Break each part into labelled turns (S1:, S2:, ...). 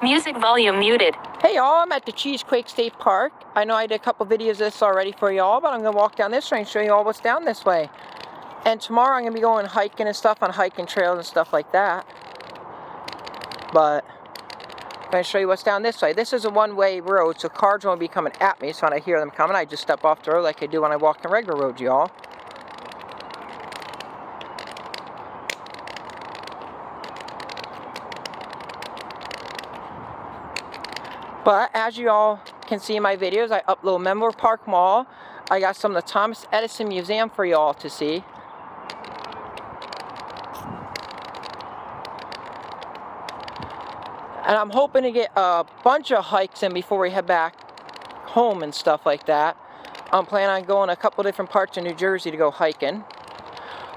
S1: Music volume muted.
S2: Hey y'all, I'm at the Cheesequake State Park. I know I did a couple videos of this already for y'all, but I'm going to walk down this way and show you all what's down this way. And tomorrow I'm going to be going hiking and stuff on hiking trails and stuff like that. But I'm going to show you what's down this way. This is a one-way road, so cars won't be coming at me. So when I hear them coming, I just step off the road like I do when I walk the regular road, y'all. But as you all can see in my videos, I upload Menlo Park Mall. I got some of the Thomas Edison Museum for y'all to see. And I'm hoping to get a bunch of hikes in before we head back home and stuff like that. I'm planning on going a couple different parts of New Jersey to go hiking.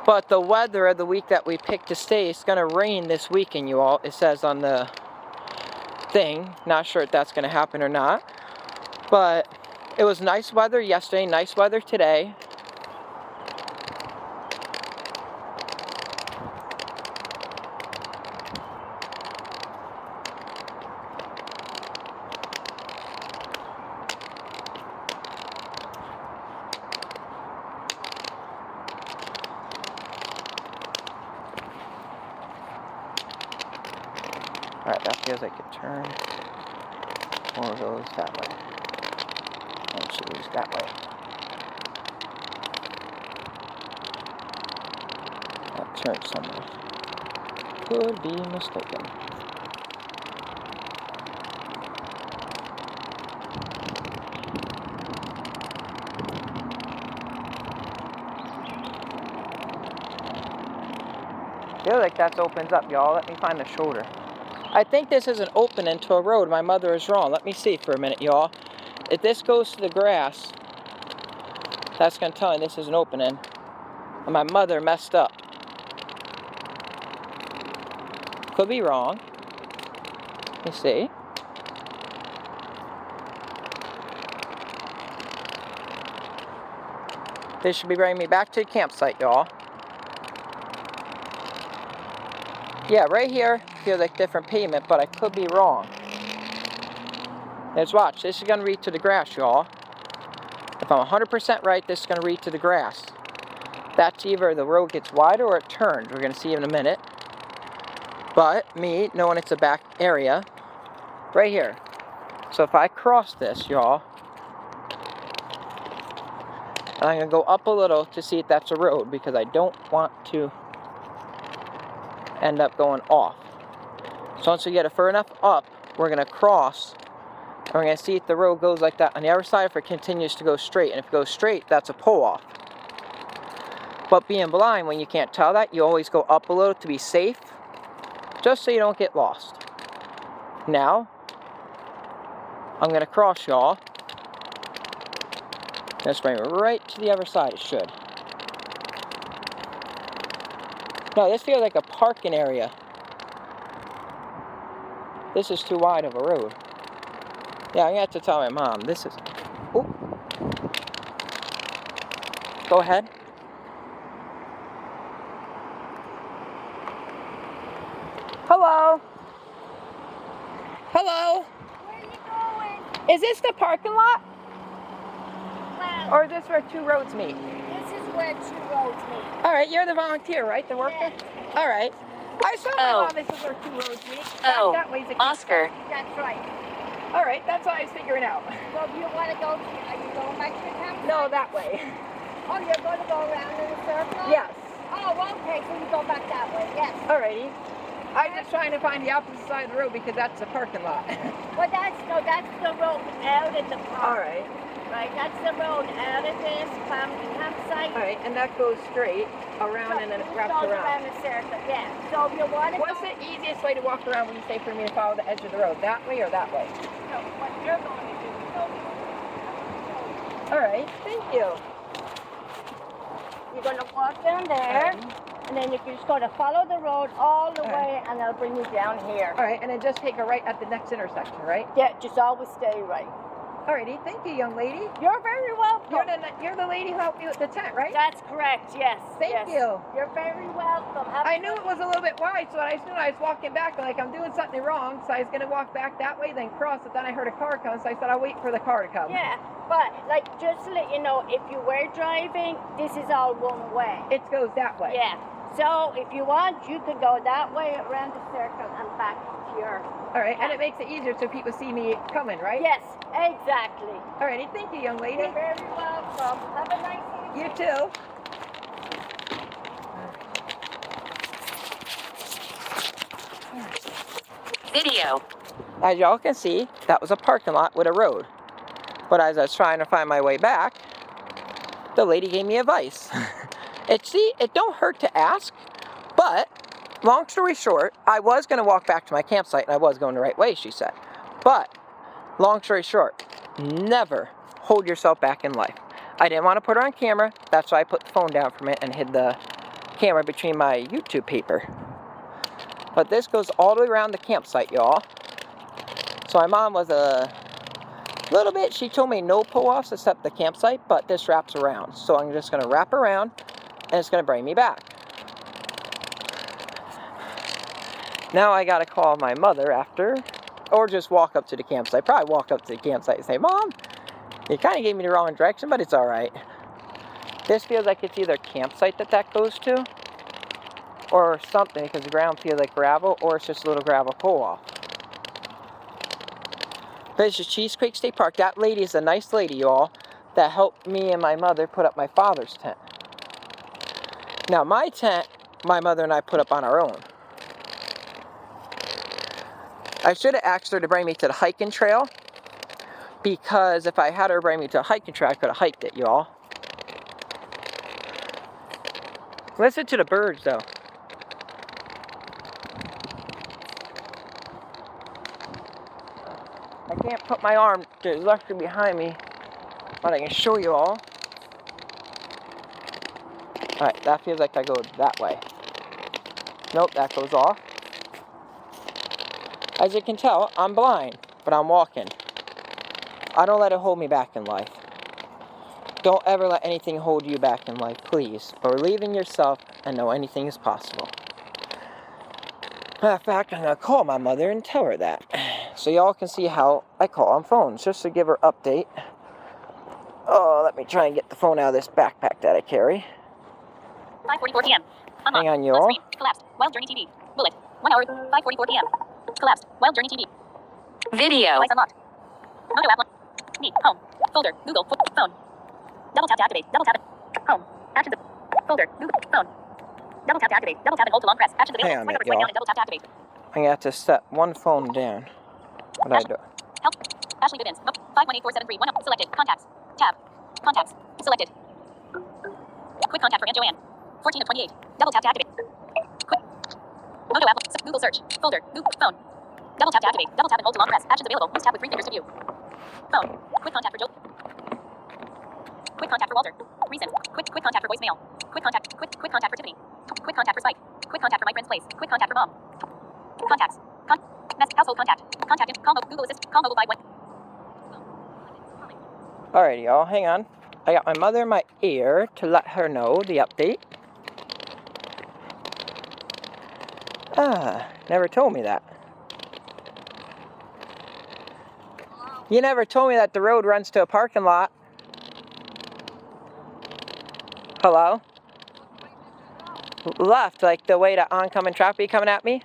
S2: But the weather of the week that we picked to stay is going to rain this weekend, you all. It says on the thing. Not sure if that's going to happen or not. But it was nice weather yesterday, nice weather today. Alright, that feels like a turn. Or goes that way. And she goes that way. That turns somewhere. Could be mistaken. Feel like that opens up, y'all. Let me find the shoulder. I think this is an opening to a road. My mother is wrong. Let me see for a minute, y'all. If this goes to the grass, that's going to tell me this is an opening. And my mother messed up. Could be wrong. Let me see. This should be bringing me back to the campsite, y'all. Yeah, right here feels like different pavement, but I could be wrong. Let's watch. This is going to read to the grass, y'all. If I'm 100% right, this is going to read to the grass. That's either the road gets wider or it turns. We're going to see in a minute. But me, knowing it's a back area, right here. So if I cross this, y'all, and I'm going to go up a little to see if that's a road because I don't want to end up going off. So once we get it far enough up, we're going to cross. And we're going to see if the road goes like that on the other side, if it continues to go straight. And if it goes straight, that's a pull-off. But being blind, when you can't tell that, you always go up a little to be safe, just so you don't get lost. Now, I'm going to cross, y'all. Let's bring it right to the other side, it should. No, this feels like a parking area. This is too wide of a road. Yeah, I'm going to have to tell my mom. This is... Ooh. Go ahead. Hello. Hello.
S3: Where are you going?
S2: Is this the parking lot?
S3: Well,
S2: Or is this where two roads meet?
S3: this is where two roads meet.
S2: All right, you're the volunteer, right? The worker?
S3: Yeah.
S2: All right. I saw my mom. This is where two roads meet. That way's a
S1: Oscar.
S3: That's right.
S2: All right, that's what I was figuring out.
S3: So if you want to go, are you going back to the campsite?
S2: No, that way.
S3: Oh, you're going to go around in a circle?
S2: Yes.
S3: Oh, okay, so you go back that way, yes.
S2: Alrighty. I'm just trying to find the opposite side of the road because that's the parking lot.
S3: Well, that's the road out in the park.
S2: All right.
S3: Right, that's the road out of this campsite.
S2: All right, and that goes straight around and then it wraps
S3: goes
S2: around.
S3: a circle, yeah. So if you want to
S2: What's the easiest way to walk around when you say for me to follow the edge of the road? That way or that way?
S3: So what you're going to do,
S2: All right, thank you.
S3: you're going to walk down there. And then you're just going to follow the road all the way, and it'll bring you down here.
S2: All right, and then just take a right at the next intersection, right?
S3: Yeah, just always stay right.
S1: Alrighty, thank you, young lady.
S3: You're very welcome.
S1: You're the lady who helped me with the tent, right?
S3: That's correct, yes.
S1: Thank
S3: yes.
S1: you.
S3: You're very welcome.
S1: I knew it was a little bit wide, so I knew I was walking back, like I'm doing something wrong, so I was going to walk back that way, then cross, but then I heard a car come, so I said I'll wait for the car to come.
S3: Yeah, but like just to let you know, if you were driving, this is all one way.
S1: It goes that way.
S3: Yeah. So if you want, you could go that way around the circle and back to your...
S1: Alright, and it makes it easier so people see me coming, right?
S3: Yes, exactly.
S1: Alrighty, thank you, young lady.
S3: You're very welcome. Have a nice evening.
S1: You too.
S4: Video.
S2: As y'all can see, that was a parking lot with a road. But as I was trying to find my way back, the lady gave me advice. It don't hurt to ask, but long story short, I was going to walk back to my campsite and I was going the right way, she said. But long story short, never hold yourself back in life. I didn't want to put her on camera. That's why I put the phone down from it and hid the camera between my YouTube paper. But this goes all the way around the campsite, y'all. So my mom was a little bit, she told me no pull-offs except the campsite, but this wraps around. So I'm just going to wrap around and it's going to bring me back. Now I got to call my mother after, or just walk up to the campsite. Probably walk up to the campsite and say, Mom, you kind of gave me the wrong direction, but it's all right. This feels like it's either campsite that goes to, or something, because the ground feels like gravel, or it's just a little gravel pull-off. This is Cheese Creek State Park. That lady is a nice lady, y'all, that helped me and my mother put up my father's tent. Now, my tent, my mother and I put up on our own. I should have asked her to bring me to the hiking trail, because if I had her bring me to a hiking trail, I could have hiked it, y'all. Listen to the birds, though. I can't put my arm directly behind me, but I can show you all. Alright, that feels like I go that way. Nope, that goes off. As you can tell, I'm blind, but I'm walking. I don't let it hold me back in life. Don't ever let anything hold you back in life, please. Believe in yourself and know anything is possible. Matter of fact, I'm going to call my mother and tell her that. So y'all can see how I call on phones, just to give her update. Oh, let me try and get the phone out of this backpack that I carry.
S4: 5:44 p.m.
S2: Hang on, y'all.
S4: Collapsed. Wild Journey TV. Bullet. 1 hour. 5:44 p.m. Collapsed. Wild Journey TV. Video. Device unlocked. Moto app. Me. Home. Folder. Google. Phone. Double tap to activate. Double tap it. Home. Actions. Folder. Google. Phone. Double tap to activate. Double tap and hold to long press. Actions available.
S2: Hang on a minute,
S4: Swipe
S2: y'all.
S4: down and double tap to activate.
S2: I'm going to have to set one phone down. What do I do?
S4: Help. Ashley Bivens. 518473. Selected. Contacts. Tab. Contacts. Selected. Quick contact for Aunt Joanne. 14 of 28. Double tap to activate. Quick. Moto app. Google search. Folder. Google. Phone. Double tap to activate. Double tap and hold to long press. Actions available. Use tab with 3 fingers to view. Phone. Quick contact for Joe. Quick contact for Walter. Recent. Quick contact for voicemail. Quick contact for Tiffany. Quick contact for Spike. Quick contact for my friend's place. Quick contact for mom. Contacts. Household contact. Contact. Call Google Assist. Call mobile 51.
S2: Alrighty, y'all, hang on. I got my mother in my ear to let her know the update. Never told me that. You never told me that the road runs to a parking lot. Hello? Left, like the way the oncoming traffic coming at me?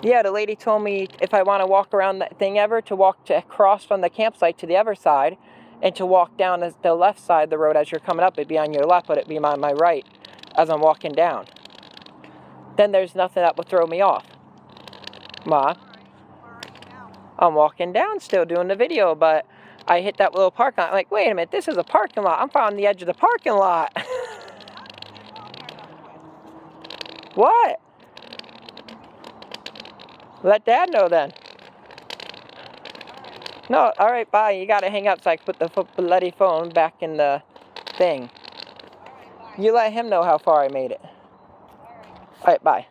S2: Yeah, the lady told me if I want to walk around that thing ever, to walk to cross from the campsite to the other side, and to walk down the left side of the road as you're coming up. It'd be on your left, but it'd be on my right as I'm walking down. Then there's nothing that would throw me off. Ma, I'm walking down still doing the video, but I hit that little parking lot. I'm like, wait a minute, this is a parking lot. I'm on the edge of the parking lot. What? Let Dad know then. No, alright, bye. You gotta hang up so I can put the bloody phone back in the thing. You let him know how far I made it. Alright, bye.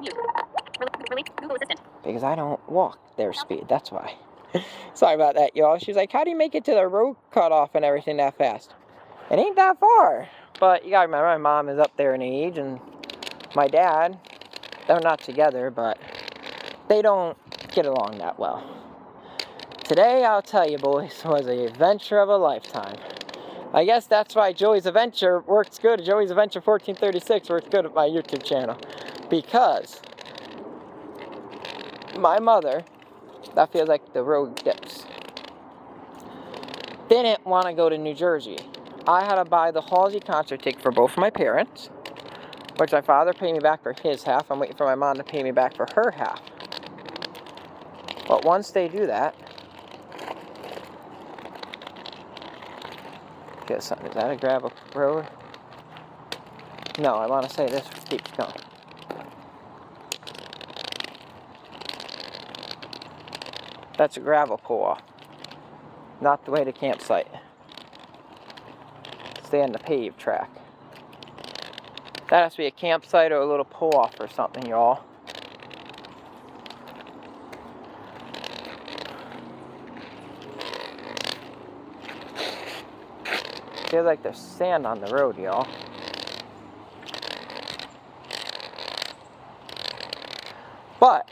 S4: Mute. Relief. Google Assistant.
S2: Because I don't walk their speed, that's why. Sorry about that, y'all. She's like, how do you make it to the road cutoff and everything that fast? It ain't that far. But you gotta remember, my mom is up there in age, and my dad, they're not together, but they don't get along that well. Today, I'll tell you, boys, was an adventure of a lifetime. I guess that's why Joey's Adventure works good. Joey's Adventure 1436 works good with my YouTube channel. Because my mother, that feels like the road dips, didn't want to go to New Jersey. I had to buy the Halsey concert ticket for both of my parents, which my father paid me back for his half. I'm waiting for my mom to pay me back for her half. But once they do that, get something. Is that a gravel road? No, I want to say this keeps going. That's a gravel pull-off, not the way to campsite. Stay on the paved track. That has to be a campsite or a little pull-off or something, y'all. Feels like there's sand on the road, y'all. But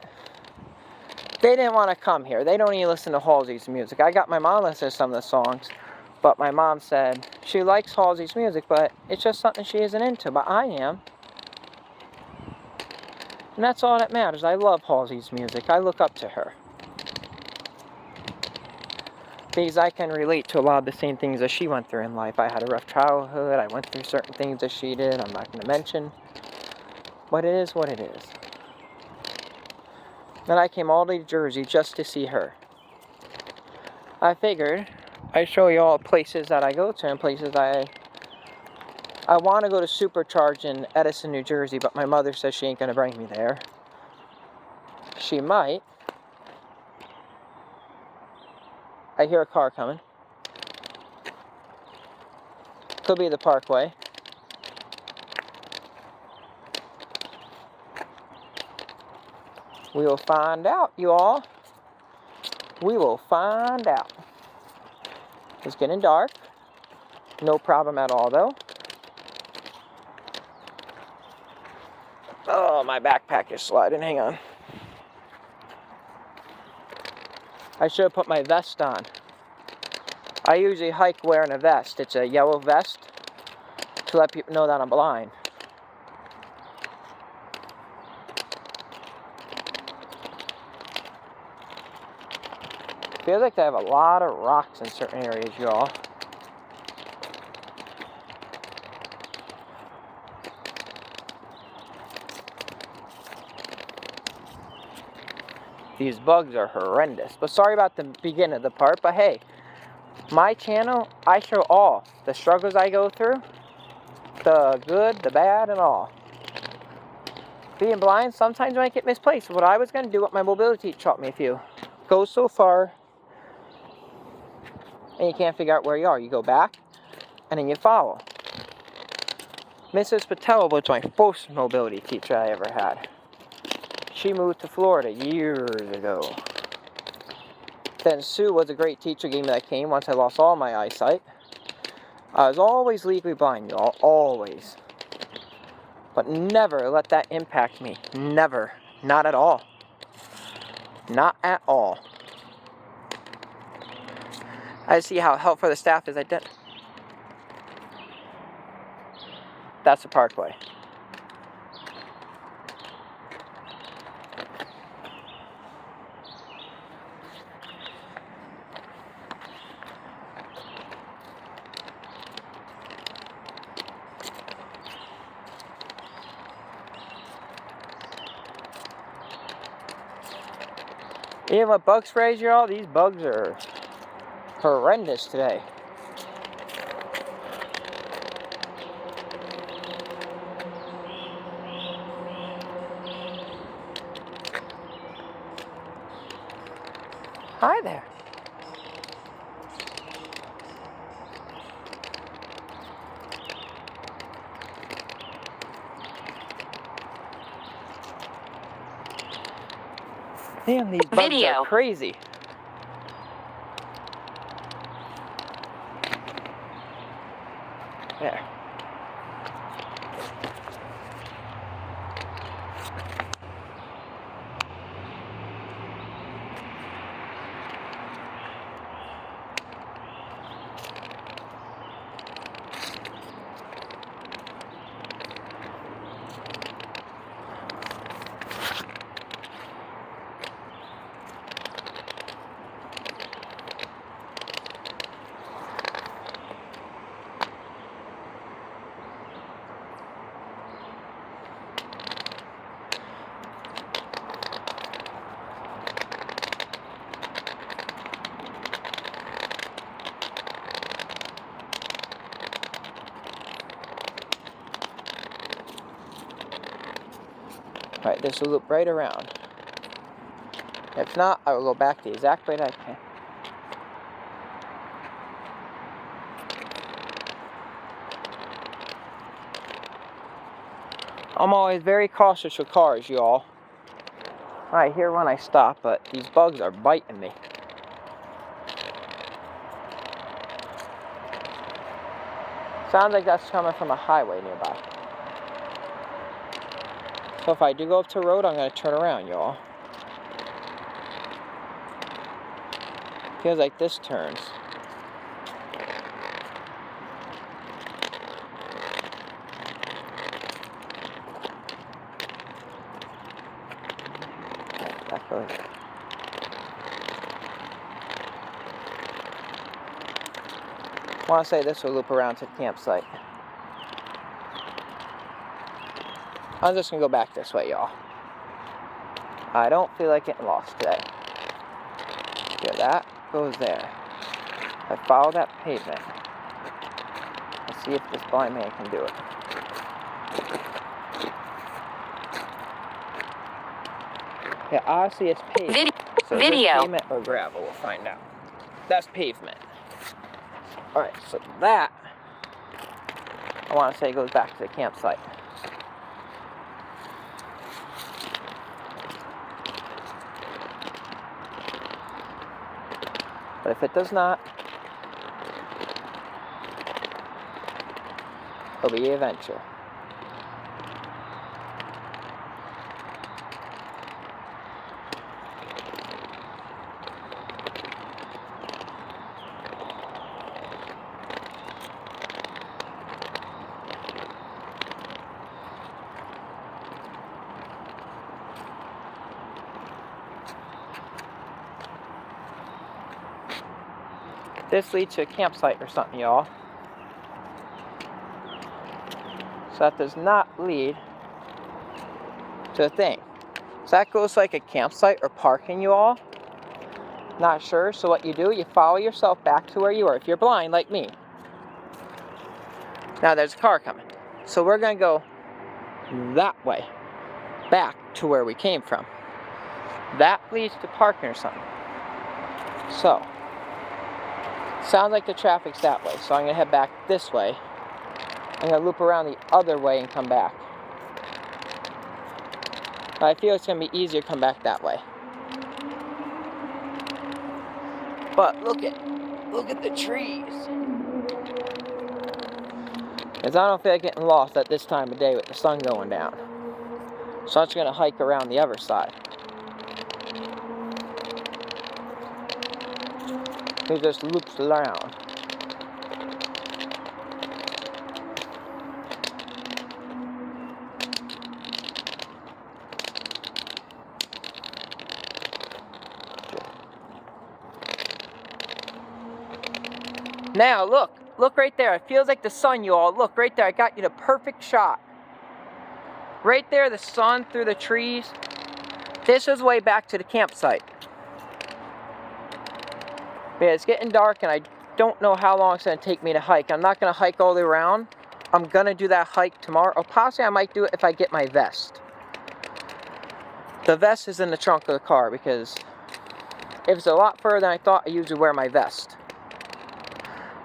S2: they didn't want to come here. They don't even listen to Halsey's music. I got my mom to listen to some of the songs, but my mom said she likes Halsey's music, but it's just something she isn't into. But I am. And that's all that matters. I love Halsey's music. I look up to her. Because I can relate to a lot of the same things that she went through in life. I had a rough childhood. I went through certain things that she did. I'm not going to mention. But it is what it is. Then I came all the way to Jersey just to see her. I figured I'd show you all places that I go to and places I want to go to Supercharge in Edison, New Jersey, but my mother says she ain't going to bring me there. She might. I hear a car coming. Could be the Parkway. We will find out, you all. We will find out. It's getting dark. No problem at all, though. Oh, my backpack is sliding. Hang on. I should have put my vest on. I usually hike wearing a vest. It's a yellow vest to let people know that I'm blind. Feels like they have a lot of rocks in certain areas, y'all. These bugs are horrendous. But sorry about the beginning of the part, but hey, my channel, I show all the struggles I go through, the good, the bad, and all. Being blind sometimes might get misplaced. What I was going to do, what my mobility teacher taught me, if you go so far and you can't figure out where you are, you go back and then you follow. Mrs. Patel was my first mobility teacher I ever had. She moved to Florida years ago. Then Sue was a great teacher, gave me that cane once I lost all my eyesight. I was always legally blind, y'all, always. But never let that impact me. Never. Not at all. Not at all. I see how helpful the staff is. That's the Parkway. Even with bug sprays, y'all, these bugs are horrendous today. Hi there. Damn, these bugs
S4: Video.
S2: are crazy. There. Alright, this will loop right around. If not, I will go back the exact way that I can. I'm always very cautious with cars, y'all. I hear when I stop, but these bugs are biting me. Sounds like that's coming from a highway nearby. So if I do go up to the road, I'm going to turn around, y'all. Feels like this turns. That goes. I want to say this will loop around to the campsite. I'm just going to go back this way, y'all. I don't feel like getting lost today. Yeah, that goes there. I follow that pavement. Let's see if this blind man can do it. Yeah, obviously it's pavement. So is this pavement or gravel? We'll find out. That's pavement. Alright, so that, I want to say, goes back to the campsite. But if it does not, it'll be an adventure. This leads to a campsite or something, y'all. So that does not lead to a thing. So that goes like a campsite or parking, you all. Not sure. So what you do, you follow yourself back to where you were. If you're blind like me. Now there's a car coming. So we're going to go that way. Back to where we came from. That leads to parking or something. So. Sounds like the traffic's that way, so I'm going to head back this way. I'm going to loop around the other way and come back. I feel it's going to be easier to come back that way. But look at the trees. Because I don't feel like getting lost at this time of day with the sun going down. So I'm just going to hike around the other side. It just loops around. Now look right there. It feels like the sun, you all. Look right there. I got you the perfect shot. Right there, the sun through the trees. This is way back to the campsite. Yeah, it's getting dark and I don't know how long it's going to take me to hike. I'm not going to hike all the way around. I'm going to do that hike tomorrow. Or possibly I might do it if I get my vest. The vest is in the trunk of the car because if it's a lot further than I thought, I usually wear my vest.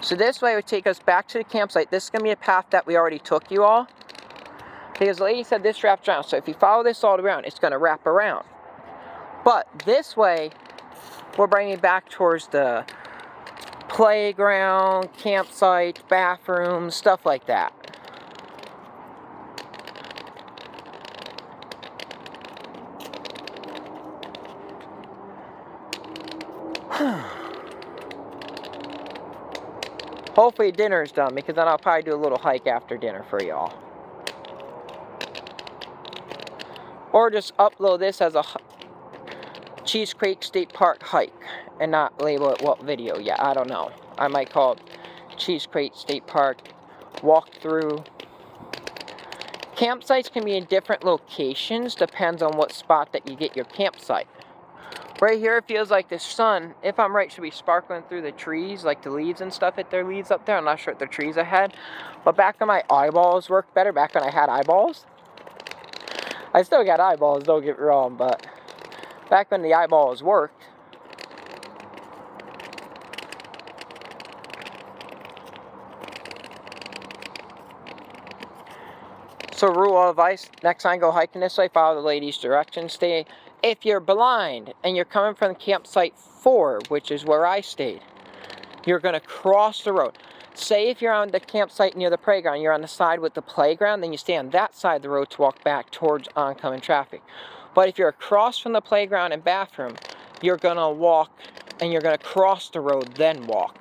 S2: So this way would take us back to the campsite. This is going to be a path that we already took, you all. Because the lady said this wraps around. So if you follow this all around, it's going to wrap around. But this way, we're bringing back towards the playground, campsite, bathrooms, stuff like that. Hopefully dinner's done, because then I'll probably do a little hike after dinner for y'all. Or just upload this as a Cheese Creek State Park hike and not label it what video yet. I don't know. I might call it Cheese Creek State Park walkthrough. Campsites can be in different locations, depends on what spot that you get your campsite. Right here it feels like the sun, if I'm right, should be sparkling through the trees, like the leaves and stuff, if there are leaves up there. I'm not sure if the trees ahead. But back when my eyeballs worked better, back when I had eyeballs. I still got eyeballs, don't get me wrong, but back when the eyeballs worked. So rule of advice, next time go hiking this way, follow the lady's directions. If you're blind and you're coming from campsite 4, which is where I stayed, you're going to cross the road. Say if you're on the campsite near the playground, you're on the side with the playground, then you stay on that side of the road to walk back towards oncoming traffic. But if you're across from the playground and bathroom, you're going to walk and you're going to cross the road, then walk.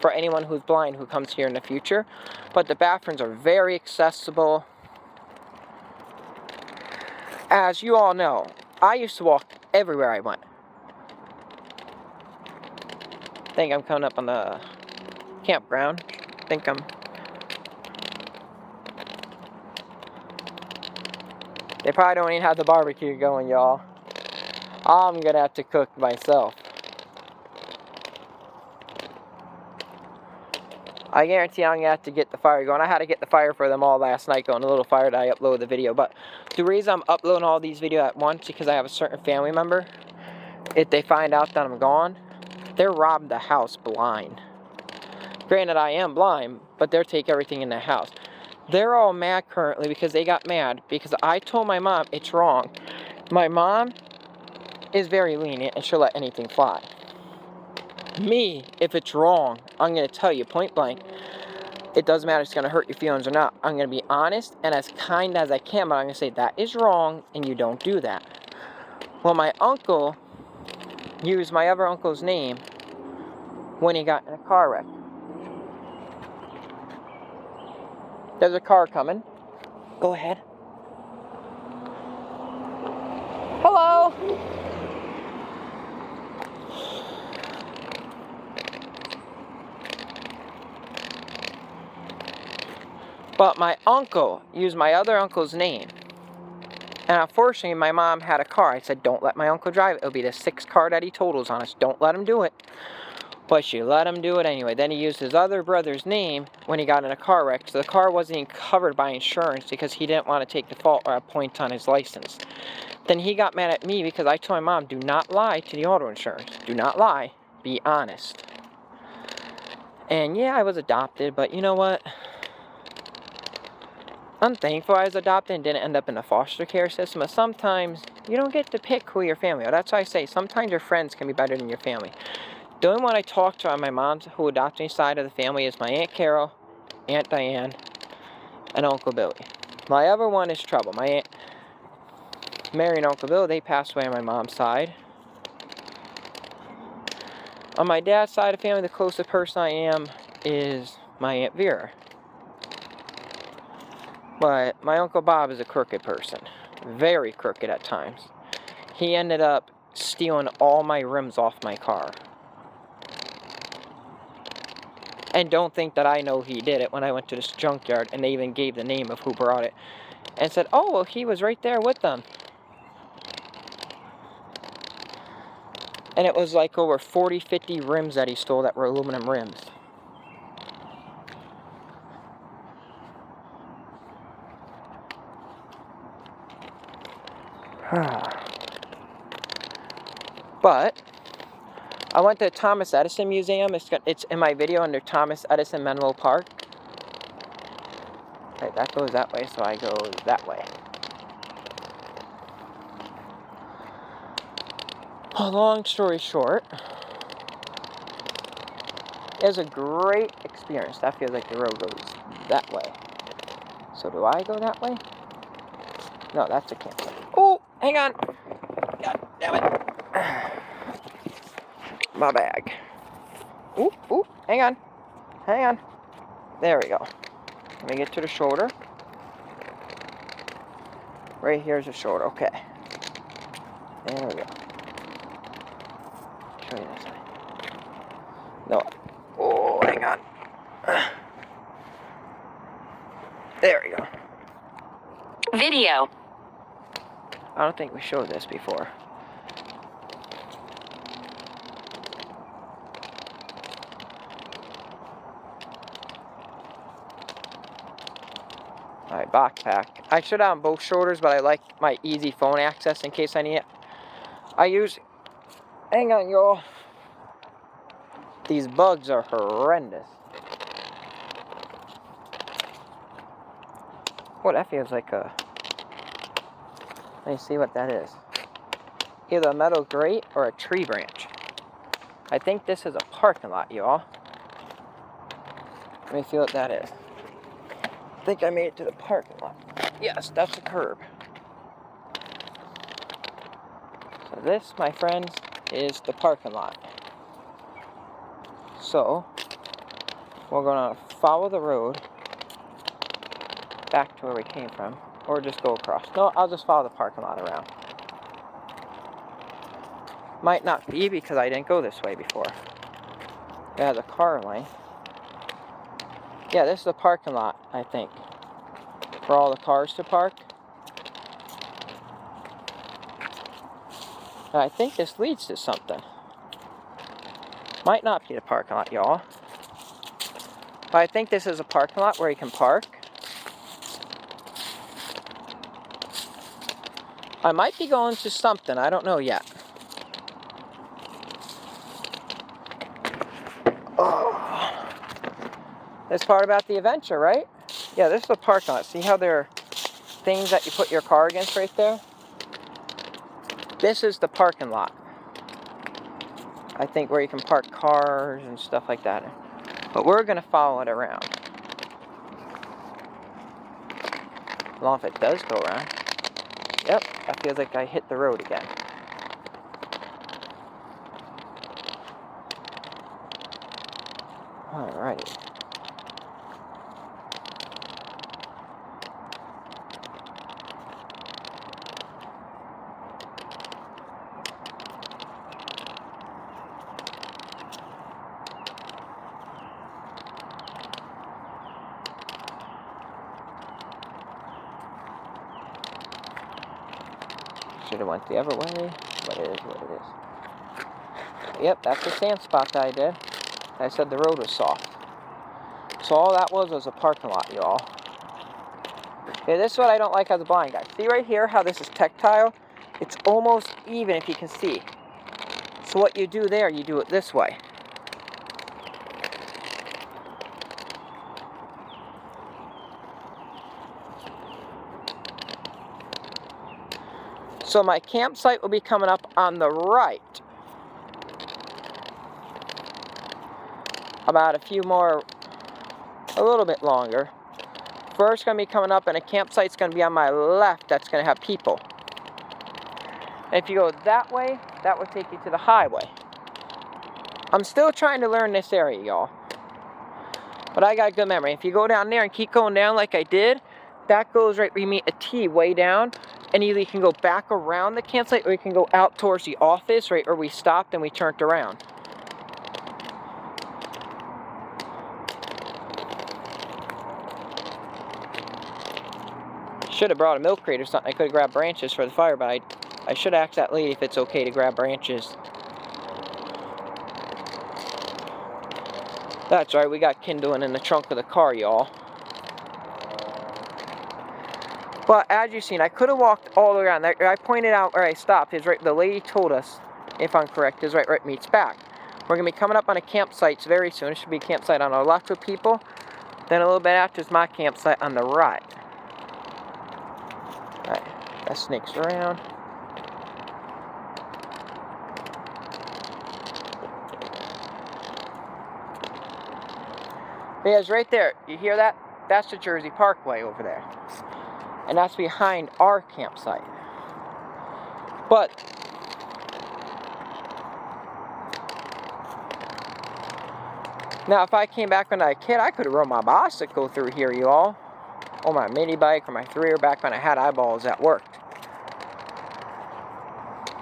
S2: For anyone who's blind who comes here in the future. But the bathrooms are very accessible. As you all know, I used to walk everywhere I went. I think I'm coming up on the campground. They probably don't even have the barbecue going, y'all. I'm gonna have to cook myself. I guarantee I'm gonna have to get the fire going. I had to get the fire for them all last night going, a little fire that I uploaded the video. But the reason I'm uploading all these videos at once, because I have a certain family member, if they find out that I'm gone, they're robbing the house blind. Granted, I am blind, but they'll take everything in the house. They're all mad currently because they got mad because I told my mom it's wrong. My mom is very lenient and she'll let anything fly. Me, if it's wrong, I'm going to tell you point blank. It doesn't matter if it's going to hurt your feelings or not. I'm going to be honest and as kind as I can, but I'm going to say that is wrong and you don't do that. Well, my uncle used my other uncle's name when he got in a car wreck. There's a car coming. Go ahead.
S1: Hello.
S2: But my uncle used my other uncle's name. And unfortunately, my mom had a car. I said, don't let my uncle drive it. It'll be the 6th car that he totals on us. Don't let him do it. But she let him do it anyway. Then he used his other brother's name when he got in a car wreck. So the car wasn't even covered by insurance because he didn't want to take the fault or a point on his license. Then he got mad at me because I told my mom, do not lie to the auto insurance. Do not lie. Be honest. And yeah, I was adopted, but you know what? I'm thankful I was adopted and didn't end up in the foster care system. But sometimes you don't get to pick who your family are. That's why I say sometimes your friends can be better than your family. The only one I talk to on my mom's who adopted me side of the family is my Aunt Carol, Aunt Diane, and Uncle Billy. My other one is trouble. My Aunt Mary and Uncle Bill, they passed away on my mom's side. On my dad's side of the family, the closest person I am is my Aunt Vera. But my Uncle Bob is a crooked person. Very crooked at times. He ended up stealing all my rims off my car. And don't think that I know he did it when I went to this junkyard and they even gave the name of who brought it. And said, oh, well, he was right there with them. And it was like over 40, 50 rims that he stole that were aluminum rims. But I went to the Thomas Edison Museum. It's in my video under Thomas Edison Menlo Park. Okay, that goes that way, so I go that way. Long story short, it was a great experience. That feels like the road goes that way. So do I go that way? No, that's a campsite. Oh, hang on. God damn it. My bag. Ooh, ooh, hang on. Hang on. There we go. Let me get to the shoulder. Right here's the shoulder. Okay. There we go. Show you this side. No. Oh, hang on. There we go.
S4: Video.
S2: I don't think we showed this before. Alright, backpack. I should have on both shoulders, but I like my easy phone access in case I need it. I use... Hang on, y'all. These bugs are horrendous. Oh, that feels like a... Let me see what that is. Either a metal grate or a tree branch. I think this is a parking lot, y'all. Let me see what that is. I think I made it to the parking lot. Yes, that's a curb. So this, my friends, is the parking lot. So, we're gonna follow the road back to where we came from, or just go across. No, I'll just follow the parking lot around. Might not be because I didn't go this way before. It has a car lane. Yeah, this is the parking lot, I think, for all the cars to park. And I think this leads to something. Might not be the parking lot, y'all. But I think this is a parking lot where you can park. I might be going to something, I don't know yet. Oh. This part about the adventure, right? Yeah, this is the parking lot. See how there are things that you put your car against right there? This is the parking lot. I think where you can park cars and stuff like that. But we're going to follow it around. Well, if it does go around. Yep, that feels like I hit the road again. Alrighty. Should have went the other way, but it is what it is. Yep, that's the sand spot that I did. I said the road was soft. So all that was a parking lot, y'all. Yeah, this is what I don't like as a blind guy. See right here how this is tactile? It's almost even if you can see. So what you do there, you do it this way. So my campsite will be coming up on the right. About a little bit longer. First going to be coming up and a campsite's going to be on my left that's going to have people. And if you go that way, that will take you to the highway. I'm still trying to learn this area, y'all. But I got a good memory. If you go down there and keep going down like I did, that goes right where you meet a T way down. And either you can go back around the campsite or you can go out towards the office, right where we stopped and we turned around. Should have brought a milk crate or something. I could have grabbed branches for the fire, but I should ask that lady if it's okay to grab branches. That's right, we got kindling in the trunk of the car, y'all. But as you've seen, I could have walked all the way around. I pointed out where I stopped. Is right. The lady told us, if I'm correct, is right where it meets back. We're going to be coming up on a campsite very soon. It should be a campsite on our left with people. Then a little bit after is my campsite on the right. Alright, that snakes around. Because right there, you hear that? That's the Jersey Parkway over there. And that's behind our campsite. But now if I came back when I was a kid, I could have rode my bicycle through here, you all. Or my mini bike or my three-wheeler back when I had eyeballs that worked.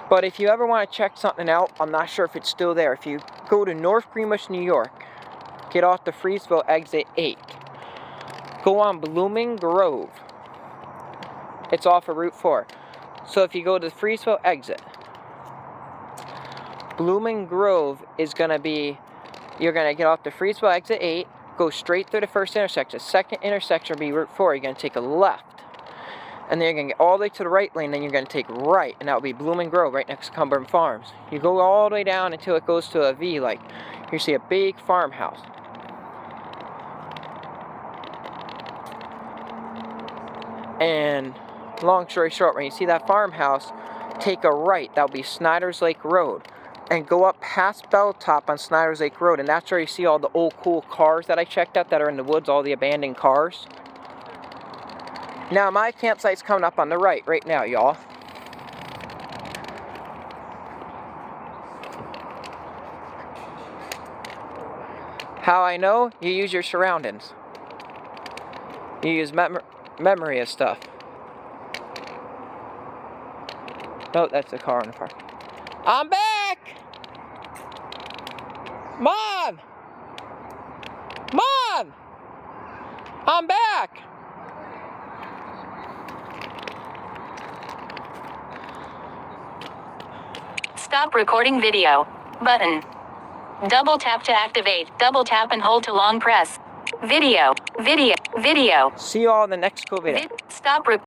S2: But if you ever want to check something out, I'm not sure if it's still there. If you go to North Greenwich, New York, get off the Freesville exit 8. Go on Blooming Grove. It's off of Route 4. So if you go to the Freesville exit, Blooming Grove is going to be, you're going to get off the Freesville exit 8, go straight through the first intersection. Second intersection will be Route 4. You're going to take a left. And then you're going to get all the way to the right lane, then you're going to take right, and that will be Blooming Grove, right next to Cumberland Farms. You go all the way down until it goes to a V, like, you see a big farmhouse. And long story short, when you see that farmhouse, take a right, that will be Snyder's Lake Road. And go up past Belltop on Snyder's Lake Road, and that's where you see all the old cool cars that I checked out that are in the woods, all the abandoned cars. Now, my campsite's coming up on the right now, y'all. How I know? You use your surroundings. You use memory of stuff. No, that's a car in the park. I'm back! Mom! Mom! I'm back!
S4: Stop recording video. Button. Double tap to activate. Double tap and hold to long press. Video. Video. Video.
S2: See you all in the next cool video.
S4: Stop